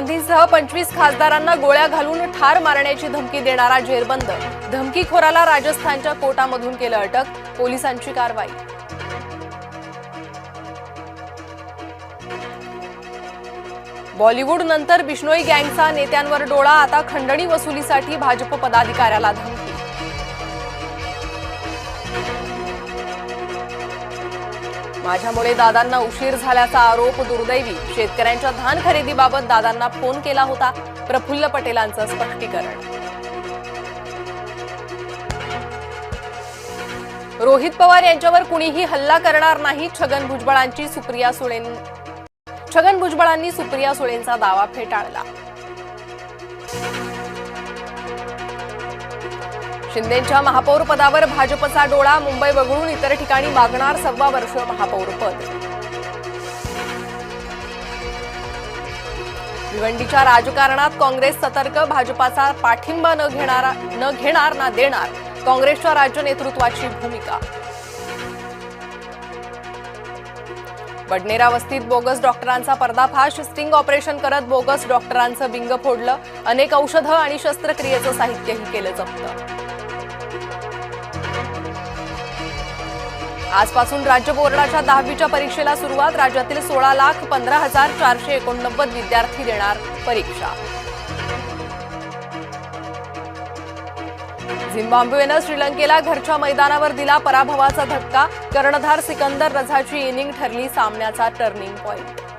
गांधींसह 25 खासदारांना गोळ्या घालून ठार मारण्याची धमकी देणारा जेरबंद, धमकीखोराला राजस्थानच्या कोटामधून केलं अटक, पोलिसांची कारवाई। बॉलिवूड नंतर बिश्नोई गँगचा नेत्यांवर डोळा, आता खंडणी वसुलीसाठी भाजप पदाधिकाऱ्याला धमकी। माझ्यामुळे दादांना उशीर झाल्याचा आरोप दुर्दैवी, शेतकऱ्यांच्या धान खरेदीबाबत दादांना फोन केला होता, प्रफुल्ल पटेलांचं स्पष्टीकरण। रोहित पवार यांच्यावर कुणीही हल्ला करणार नाही, छगन भुजबळांनी सुप्रिया सुळेंचा दावा फेटाळला। शिंदेंच्या महापौर पदावर भाजपचा डोळा, मुंबई वगळून इतर ठिकाणी मागणार 1.25 वर्ष महापौरपद। भिवंडीच्या राजकारणात काँग्रेस सतर्क, भाजपाचा पाठिंबा न घेणार ना देणार, काँग्रेसच्या राज्य नेतृत्वाची भूमिका। बडनेरा वस्तीत बोगस डॉक्टरांचा पर्दाफाश, स्टिंग ऑपरेशन करत बोगस डॉक्टरांचं बिंग फोडलं, अनेक औषधं आणि शस्त्रक्रियेचं साहित्यही केलं जप्त। आजपासून राज्य बोर्डाच्या 10वीच्या परीक्षेला सुरुवात, राज्यातील 16,15,489 विद्यार्थी देणार परीक्षा। झिम्बाब्वेनं श्रीलंकेला घरच्या मैदानावर दिला पराभवाचा धक्का, कर्णधार सिकंदर रझाची इनिंग ठरली सामन्याचा टर्निंग पॉइंट।